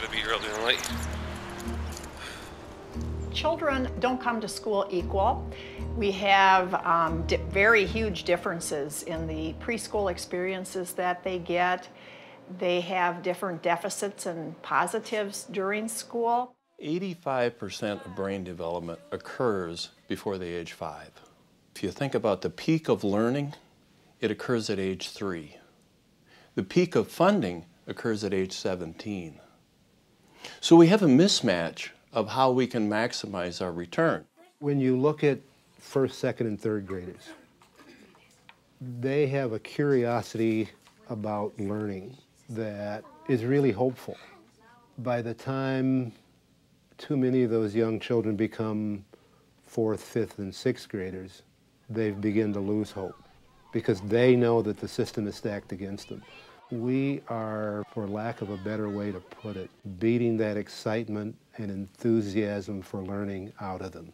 better to be early than late. Children don't come to school equal. We have very huge differences in the preschool experiences that they get. They have different deficits and positives during school. 85% of brain development occurs before the age 5. If you think about the peak of learning, it occurs at age 3. The peak of funding occurs at age 17. So we have a mismatch of how we can maximize our return. When you look at first, second, and third graders, they have a curiosity about learning that is really hopeful. By the time too many of those young children become fourth, fifth, and sixth graders, they begin to lose hope because they know that the system is stacked against them. We are, for lack of a better way to put it, beating that excitement and enthusiasm for learning out of them.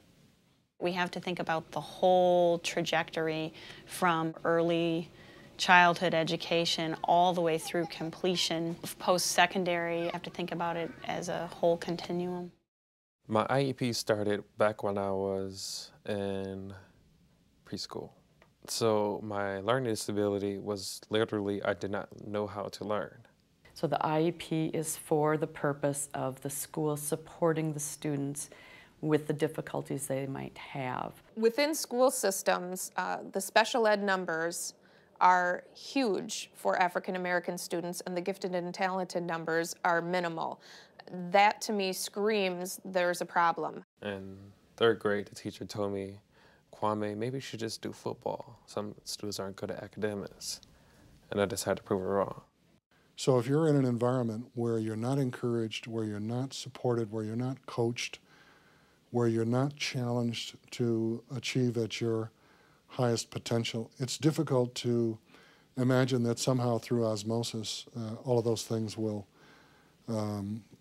We have to think about the whole trajectory from early childhood education all the way through completion of post-secondary. You have to think about it as a whole continuum. My IEP started back when I was in preschool. So my learning disability was literally I did not know how to learn. So the IEP is for the purpose of the school supporting the students with the difficulties they might have. Within school systems, the special ed numbers are huge for African American students and the gifted and talented numbers are minimal. That to me screams there's a problem. In third grade, the teacher told me, Kwame, maybe you should just do football. Some students aren't good at academics. And I just had to prove it wrong. So if you're in an environment where you're not encouraged, where you're not supported, where you're not coached, where you're not challenged to achieve at your highest potential, it's difficult to imagine that somehow through osmosis, all of those things will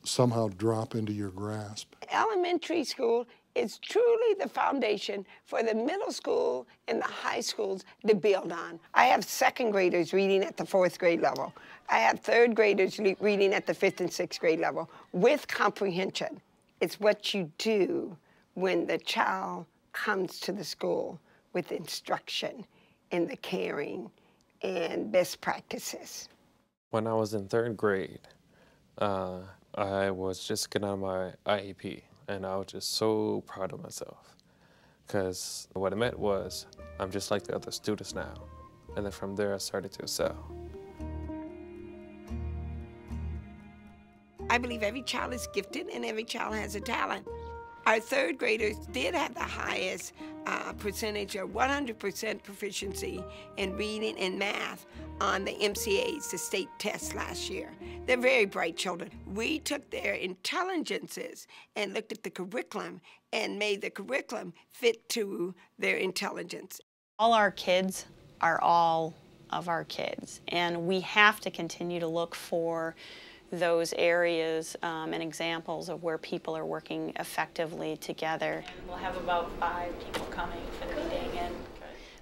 somehow drop into your grasp. Elementary school is truly the foundation for the middle school and the high schools to build on. I have second graders reading at the fourth grade level. I have third graders reading at the fifth and sixth grade level with comprehension. It's what you do when the child comes to the school with instruction and the caring and best practices. When I was in third grade, I was just getting on my IEP, and I was just so proud of myself. Because what it meant was, I'm just like the other students now. And then from there, I started to excel. I believe every child is gifted and every child has a talent. Our third graders did have the highest percentage of 100% proficiency in reading and math on the MCAs, the state test last year. They're very bright children. We took their intelligences and looked at the curriculum and made the curriculum fit to their intelligence. All our kids are all of our kids, and we have to continue to look for those areas and examples of where people are working effectively together. We'll have about 5 people coming for the meeting. And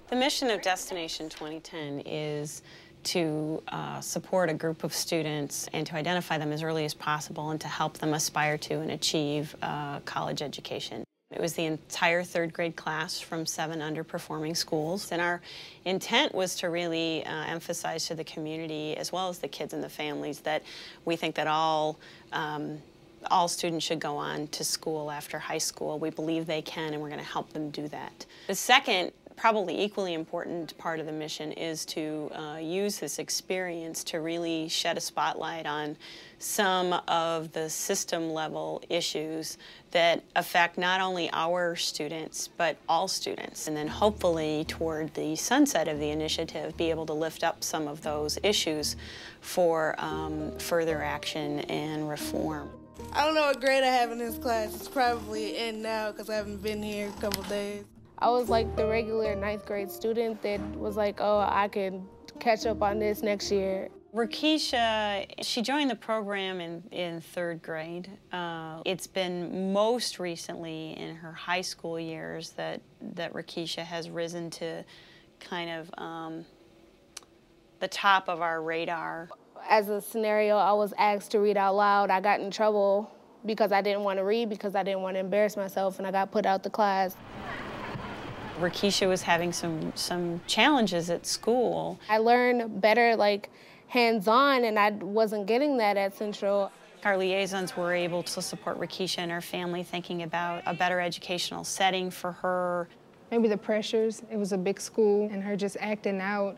the mission of Destination 2010 is to support a group of students and to identify them as early as possible and to help them aspire to and achieve college education. It was the entire third grade class from 7 underperforming schools, and our intent was to really emphasize to the community as well as the kids and the families that we think that all students should go on to school after high school. We believe they can, and we're going to help them do that. The second, probably equally important part of the mission is to use this experience to really shed a spotlight on some of the system-level issues that affect not only our students, but all students. And then hopefully, toward the sunset of the initiative, be able to lift up some of those issues for further action and reform. I don't know what grade I have in this class. It's probably in now because I haven't been here a couple days. I was like the regular 9th grade student that was like, oh, I can catch up on this next year. Rakisha, she joined the program in 3rd grade. It's been most recently in her high school years that Rakisha has risen to kind of the top of our radar. As a scenario, I was asked to read out loud. I got in trouble because I didn't want to read, because I didn't want to embarrass myself, and I got put out the class. Rakeisha was having some challenges at school. I learned better, like, hands-on, and I wasn't getting that at Central. Our liaisons were able to support Rakeisha and her family, thinking about a better educational setting for her. Maybe the pressures, it was a big school, and her just acting out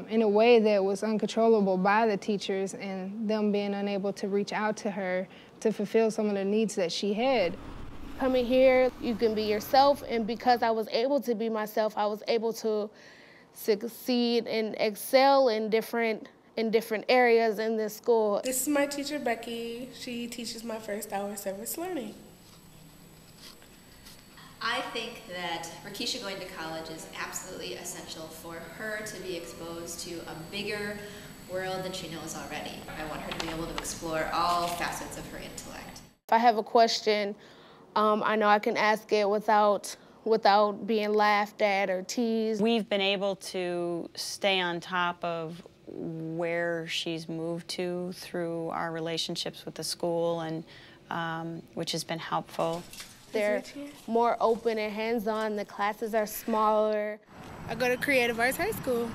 in a way that was uncontrollable by the teachers, and them being unable to reach out to her to fulfill some of the needs that she had. Coming here, you can be yourself, and because I was able to be myself, I was able to succeed and excel in different areas in this school. This is my teacher, Becky. She teaches my first hour service learning. I think that Rakeisha going to college is absolutely essential for her to be exposed to a bigger world than she knows already. I want her to be able to explore all facets of her intellect. If I have a question, I know I can ask it without being laughed at or teased. We've been able to stay on top of where she's moved to through our relationships with the school, and which has been helpful. They're more open and hands-on. The classes are smaller. I go to Creative Arts High School.